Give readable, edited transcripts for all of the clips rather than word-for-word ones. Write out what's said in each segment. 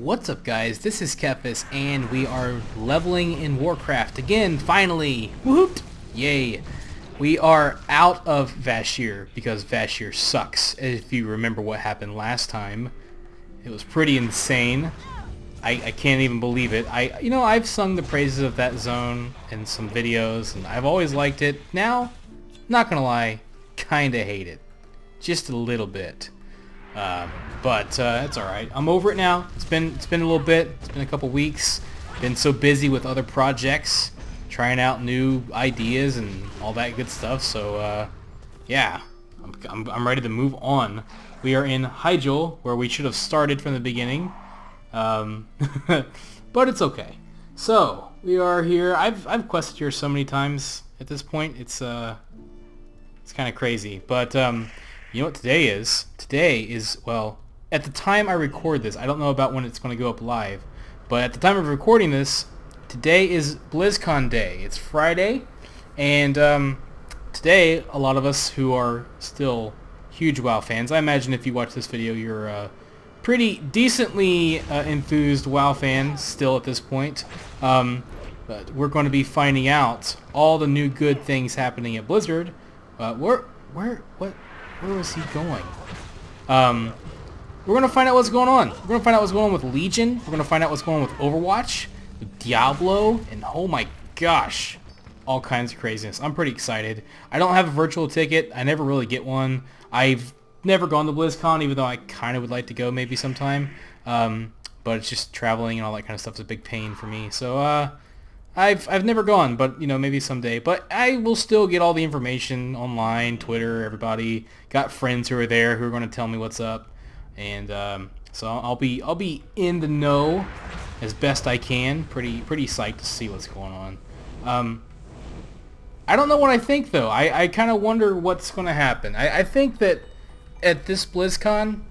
What's up, guys? This is Kephas, and we are leveling in Warcraft again, finally! Woohoo! Yay! We are out of Vashj'ir, because Vashj'ir sucks. If you remember what happened last time, it was pretty insane. I can't even believe it. I've sung the praises of that zone in some videos, and I've always liked it. Now, not gonna lie, kinda hate it. Just a little bit. But it's alright. I'm over it now. It's been a little bit. It's been a couple weeks. Been so busy with other projects, trying out new ideas and all that good stuff. So yeah, I'm ready to move on. We are in Hyjal, where we should have started from the beginning, but it's okay. So we are here. I've quested here so many times at this point. It's kind of crazy, but you know what today is? Today is, well, at the time I record this, I don't know about when it's going to go up live, but at the time of recording this, today is Blizzcon day. It's Friday, and today, a lot of us who are still huge WoW fans, I imagine if you watch this video, you're a pretty decently enthused WoW fan still at this point, but we're going to be finding out all the new good things happening at Blizzard. Where was he going? We're going to find out what's going on. We're going to find out what's going on with Legion. We're going to find out what's going on with Overwatch, with Diablo, and oh my gosh, all kinds of craziness. I'm pretty excited. I don't have a virtual ticket. I never really get one. I've never gone to BlizzCon, even though I kind of would like to go maybe sometime. But it's just traveling and all that kind of stuff is a big pain for me. So I've never gone, but maybe someday. But I will still get all the information online, Twitter, everybody. Got friends who are there who are going to tell me what's up, and so I'll be in the know as best I can. Pretty psyched to see what's going on. I don't know what I think though. I kind of wonder what's going to happen. I think that at this BlizzCon,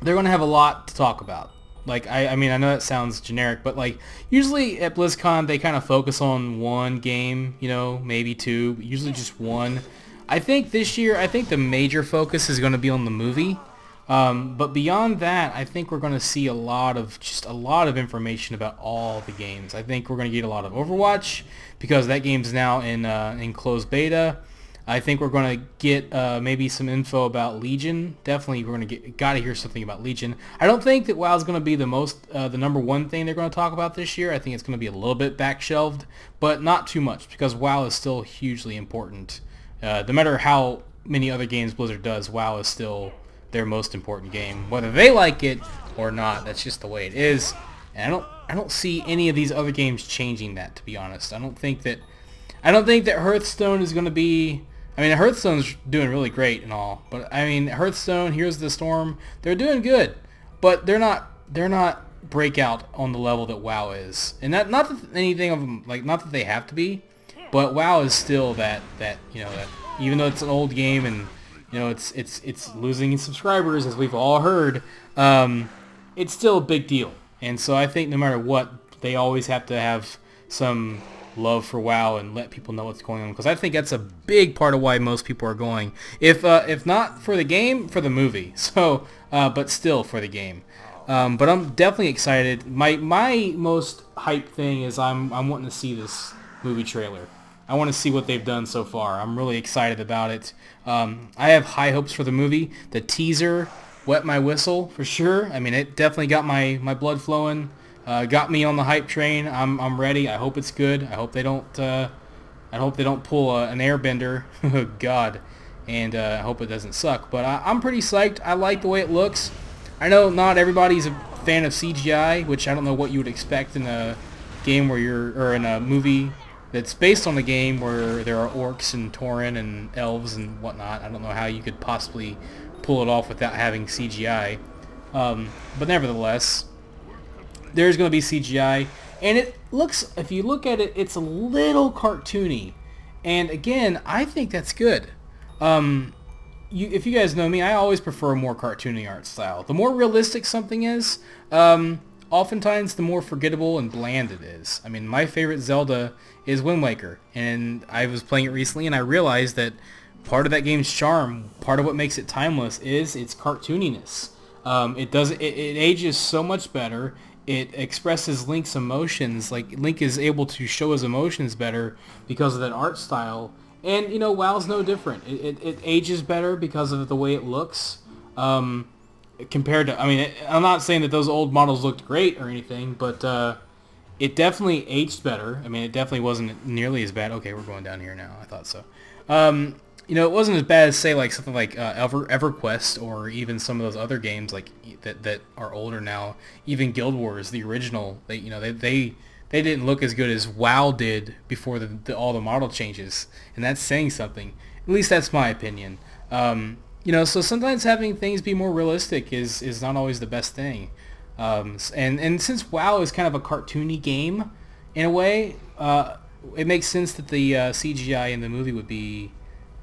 they're going to have a lot to talk about. Like, I mean, I know that sounds generic, but like, usually at BlizzCon, they kind of focus on one game, maybe two, but usually just one. I think this year, the major focus is going to be on the movie. But beyond that, I think we're going to see a lot of information about all the games. I think we're going to get a lot of Overwatch, because that game's now in closed beta. I think we're going to get maybe some info about Legion. Definitely, we're going to got to hear something about Legion. I don't think that WoW is going to be the number one thing they're going to talk about this year. I think it's going to be a little bit back-shelved, but not too much, because WoW is still hugely important. No matter how many other games Blizzard does, WoW is still their most important game, whether they like it or not. That's just the way it is, and I don't see any of these other games changing that, to be honest. I don't think that Hearthstone is going to be. I mean, Hearthstone's doing really great and all, but I mean, Hearthstone, Here's the Storm, they're doing good, but they're not breakout on the level that WoW is, and not that anything of them, like, not that they have to be, but WoW is still that even though it's an old game and it's losing subscribers, as we've all heard, it's still a big deal, and so I think no matter what, they always have to have some love for WoW and let people know what's going on, because I think that's a big part of why most people are going. If not for the game, for the movie. So, but still for the game. But I'm definitely excited. My most hype thing is I'm wanting to see this movie trailer. I want to see what they've done so far. I'm really excited about it. I have high hopes for the movie. The teaser wet my whistle for sure. I mean, it definitely got my blood flowing. Got me on the hype train. I'm ready. I hope it's good. I hope they don't pull an airbender. Oh God, and I hope it doesn't suck. But I'm pretty psyched. I like the way it looks. I know not everybody's a fan of CGI, which I don't know what you would expect in a game or in a movie that's based on a game where there are orcs and tauren and elves and whatnot. I don't know how you could possibly pull it off without having CGI. But nevertheless, there's going to be CGI, and it looks, if you look at it, it's a little cartoony, and again, I think that's good. If you guys know me, I always prefer a more cartoony art style. The more realistic something is, oftentimes the more forgettable and bland it is. I mean, my favorite Zelda is Wind Waker, and I was playing it recently, and I realized that part of that game's charm, part of what makes it timeless, is its cartooniness. It ages so much better. It expresses Link's emotions. Like Link is able to show his emotions better because of that art style. And WoW's no different. It ages better because of the way it looks. Compared to, I mean, I'm not saying that those old models looked great or anything, but it definitely aged better. I mean, it definitely wasn't nearly as bad. Okay, we're going down here now. I thought so. It wasn't as bad as, say, like something like EverQuest or even some of those other games like that are older now. Even Guild Wars, the original, they didn't look as good as WoW did before all the model changes, and that's saying something. At least that's my opinion. So sometimes having things be more realistic is not always the best thing. And since WoW is kind of a cartoony game, in a way, it makes sense that the CGI in the movie would be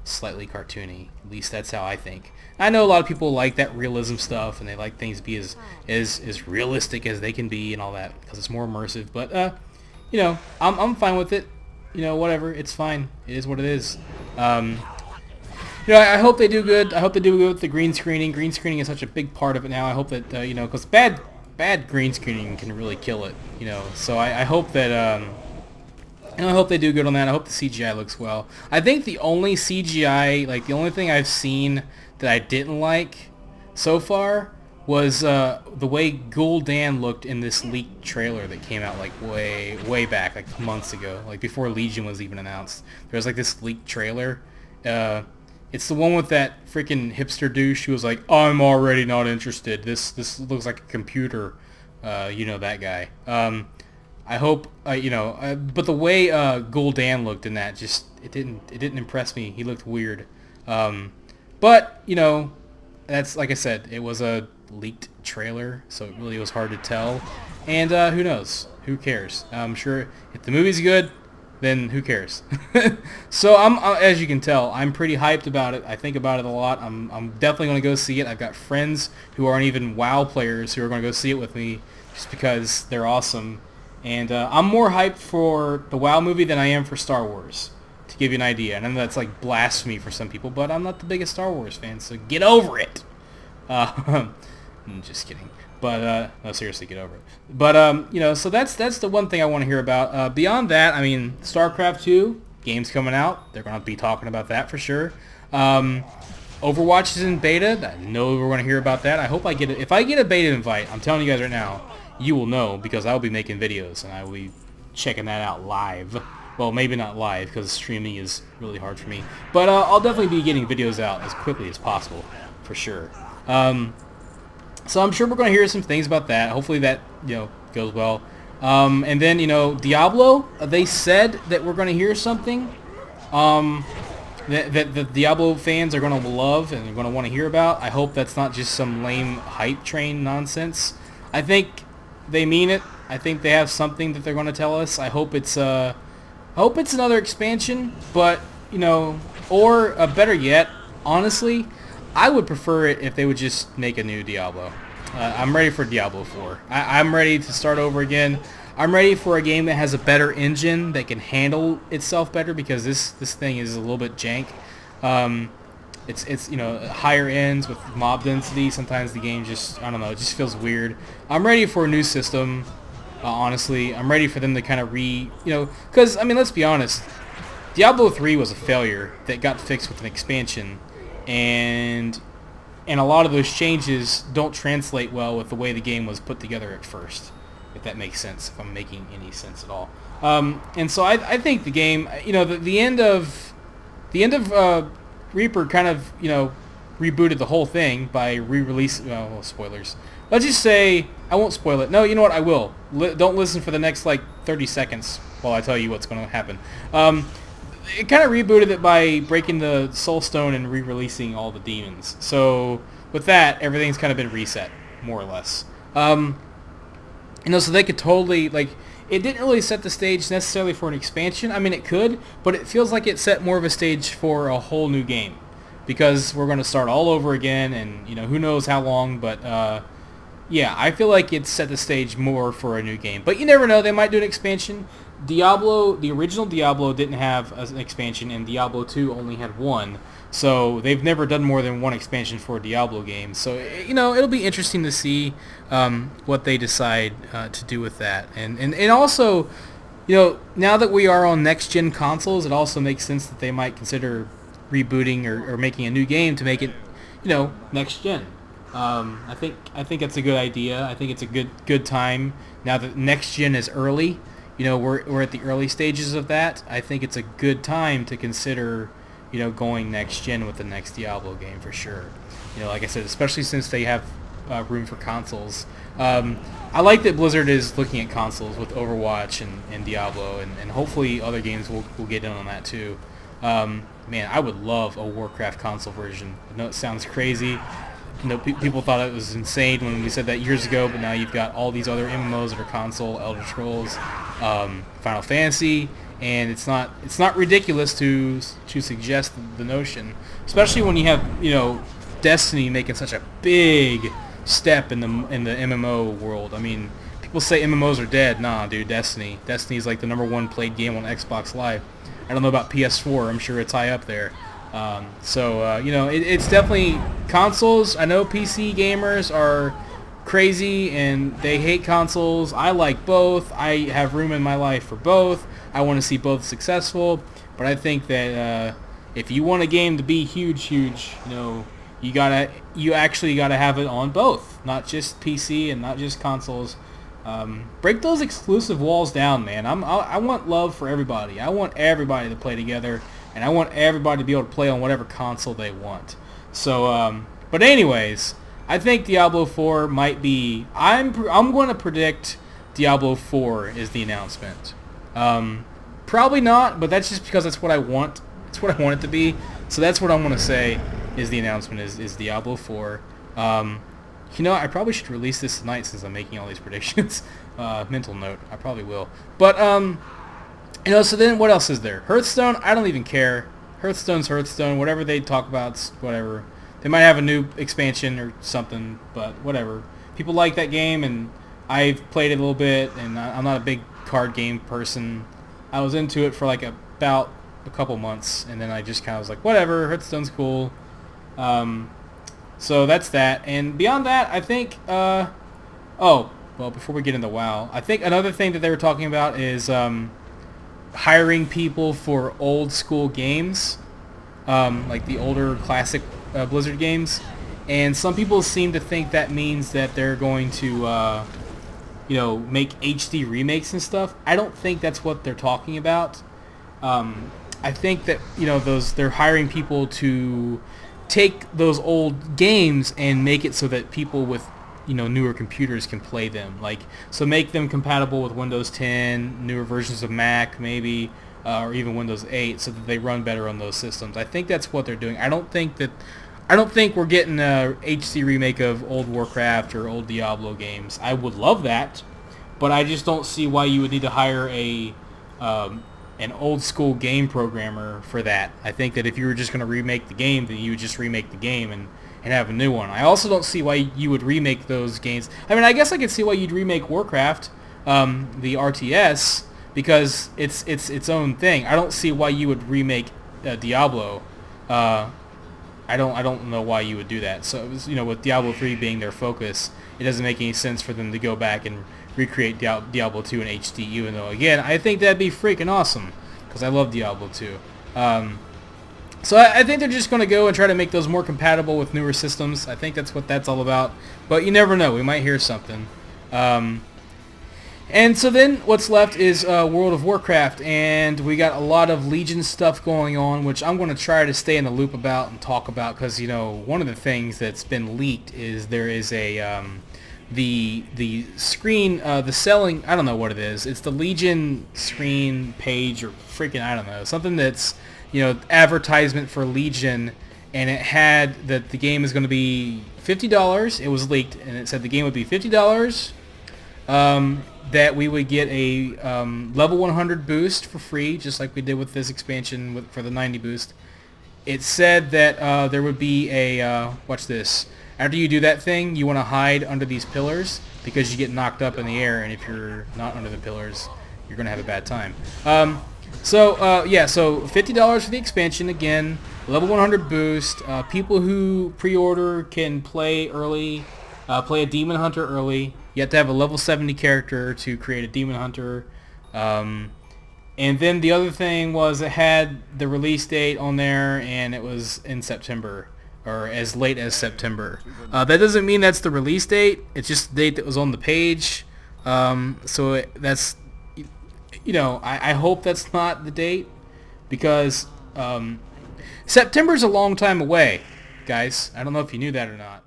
slightly cartoony. At least that's how I think. I know a lot of people like that realism stuff, and they like things to be as realistic as they can be and all that because it's more immersive. But I'm fine with it. Whatever, it's fine. It is what it is. I hope they do good. I hope they do good with the green screening. Green screening is such a big part of it now. I hope that because bad green screening can really kill it. So I hope that. I hope they do good on that. I hope the CGI looks well. I think the only CGI, like the only thing I've seen that I didn't like so far was the way Gul'dan looked in this leaked trailer that came out like way back, like months ago, like before Legion was even announced. There was like this leaked trailer. It's the one with that freaking hipster douche who was like, I'm already not interested. This looks like a computer. That guy. I hope, but the way Gul'dan looked in that, just it didn't impress me. He looked weird. But that's, like I said, it was a leaked trailer, so it really was hard to tell. And who knows? Who cares? I'm sure if the movie's good, then who cares? So as you can tell, I'm pretty hyped about it. I think about it a lot. I'm definitely going to go see it. I've got friends who aren't even WoW players who are going to go see it with me just because they're awesome. And I'm more hyped for the WoW movie than I am for Star Wars, to give you an idea. And I know that's like blasphemy for some people, but I'm not the biggest Star Wars fan, so get over it. I'm just kidding. But, no, seriously, get over it. But, so that's the one thing I want to hear about. Beyond that, I mean, StarCraft 2, game's coming out. They're going to be talking about that for sure. Overwatch is in beta. I know we're going to hear about that. I hope I get it. If I get a beta invite, I'm telling you guys right now, you will know because I'll be making videos and I will be checking that out live. Well, maybe not live because streaming is really hard for me. But I'll definitely be getting videos out as quickly as possible, for sure. So I'm sure we're going to hear some things about that. Hopefully that, goes well. And then, Diablo, they said that we're going to hear something that the Diablo fans are going to love and are going to want to hear about. I hope that's not just some lame hype train nonsense. I think they mean it. I think they have something that they're going to tell us. I hope it's another expansion, but, or better yet, honestly, I would prefer it if they would just make a new Diablo. I'm ready for Diablo 4. I'm ready to start over again. I'm ready for a game that has a better engine that can handle itself better because this thing is a little bit jank. It's higher ends with mob density. Sometimes the game just, I don't know, it just feels weird. I'm ready for a new system. Honestly, I'm ready for them to kind of because, I mean, let's be honest. Diablo 3 was a failure that got fixed with an expansion. And a lot of those changes don't translate well with the way the game was put together at first, if that makes sense, if I'm making any sense at all. And so I think the game, the end of Reaper kind of, rebooted the whole thing by re-releasing, well, spoilers. Let's just say, I won't spoil it. No, you know what, I will. Don't listen for the next, 30 seconds while I tell you what's going to happen. It kind of rebooted it by breaking the Soul Stone and re-releasing all the demons. So, with that, everything's kind of been reset, more or less. So they could totally, it didn't really set the stage necessarily for an expansion. I mean, it could, but it feels like it set more of a stage for a whole new game. Because we're going to start all over again, and, who knows how long, but, yeah, I feel like it set the stage more for a new game. But you never know, they might do an expansion. Diablo, the original Diablo didn't have an expansion, and Diablo 2 only had one. So they've never done more than one expansion for a Diablo game. So, it'll be interesting to see what they decide to do with that. And also, now that we are on next-gen consoles, it also makes sense that they might consider rebooting or making a new game to make it, next-gen. I think that's a good idea. I think it's a good time now that next-gen is early. We're at the early stages of that. I think it's a good time to consider, going next gen with the next Diablo game for sure. Like I said, especially since they have room for consoles. I like that Blizzard is looking at consoles with Overwatch and Diablo, and hopefully other games will get in on that too. Man, I would love a Warcraft console version. I know it sounds crazy. People thought it was insane when we said that years ago, but now you've got all these other MMOs that are console, Elder Scrolls, Final Fantasy, and it's not ridiculous to suggest the notion, especially when you have Destiny making such a big step in the MMO world. I mean, people say MMOs are dead. Nah, dude, Destiny is like the #1 played game on Xbox Live. I don't know about PS4. I'm sure it's high up there. It's definitely consoles. I know PC gamers are crazy and they hate consoles. I like both. I have room in my life for both. I want to see both successful. But I think that if you want a game to be huge, you actually gotta have it on both, not just PC and not just consoles. Break those exclusive walls down, man. I want love for everybody. I want everybody to play together. And I want everybody to be able to play on whatever console they want. So, but anyways, I think Diablo 4 might be. I'm going to predict Diablo 4 is the announcement. Probably not, but that's just because that's what I want. It's what I want it to be. So that's what I'm going to say is the announcement is Diablo 4. I probably should release this tonight since I'm making all these predictions. Mental note, I probably will. But so then what else is there? Hearthstone, I don't even care. Hearthstone's Hearthstone. Whatever they talk about, whatever. They might have a new expansion or something, but whatever. People like that game, and I've played it a little bit, and I'm not a big card game person. I was into it for about a couple months, and then I just kind of was like, whatever, Hearthstone's cool. So that's that. And beyond that, I think, before we get into WoW, I think another thing that they were talking about is hiring people for old school games, like the older classic Blizzard games. And some people seem to think that means that they're going to, make HD remakes and stuff. I don't think that's what they're talking about. I think that, they're hiring people to take those old games and make it so that people with newer computers can play them. So make them compatible with Windows 10, newer versions of Mac maybe, or even Windows 8, so that they run better on those systems. I think that's what they're doing. I don't think we're getting a HD remake of old Warcraft or old Diablo games. I would love that, but I just don't see why you would need to hire an old school game programmer for that. I think that if you were just going to remake the game, then you would just remake the game and have a new one. I also don't see why you would remake those games. I mean, I guess I could see why you'd remake Warcraft, the RTS, because it's its own thing. I don't see why you would remake Diablo. I don't know why you would do that. So with Diablo 3 being their focus, it doesn't make any sense for them to go back and recreate Diablo 2 in HD. Even though, again, I think that'd be freaking awesome because I love Diablo 2. So I think they're just going to go and try to make those more compatible with newer systems. I think that's what that's all about. But you never know. We might hear something. And so then what's left is World of Warcraft. And we got a lot of Legion stuff going on, which I'm going to try to stay in the loop about and talk about. Because, one of the things that's been leaked is there is a... the screen, the selling, I don't know what it is. It's the Legion screen page or freaking, I don't know. Something that's... advertisement for Legion, and it had that the game is going to be $50. It was leaked, and it said the game would be $50. That we would get a level 100 boost for free, just like we did with this expansion for the 90 boost. It said that there would be a, watch this, after you do that thing, you want to hide under these pillars because you get knocked up in the air, and if you're not under the pillars, you're gonna have a bad time. Yeah, so $50 for the expansion again, level 100 boost. People who pre-order can play early, play a demon hunter early. You have to have a level 70 character to create a demon hunter. And then the other thing was it had the release date on there, and it was in September, or as late as September. That doesn't mean that's the release date. It's just the date that was on the page. That's, you know, I hope that's not the date, because September's a long time away, guys. I don't know if you knew that or not.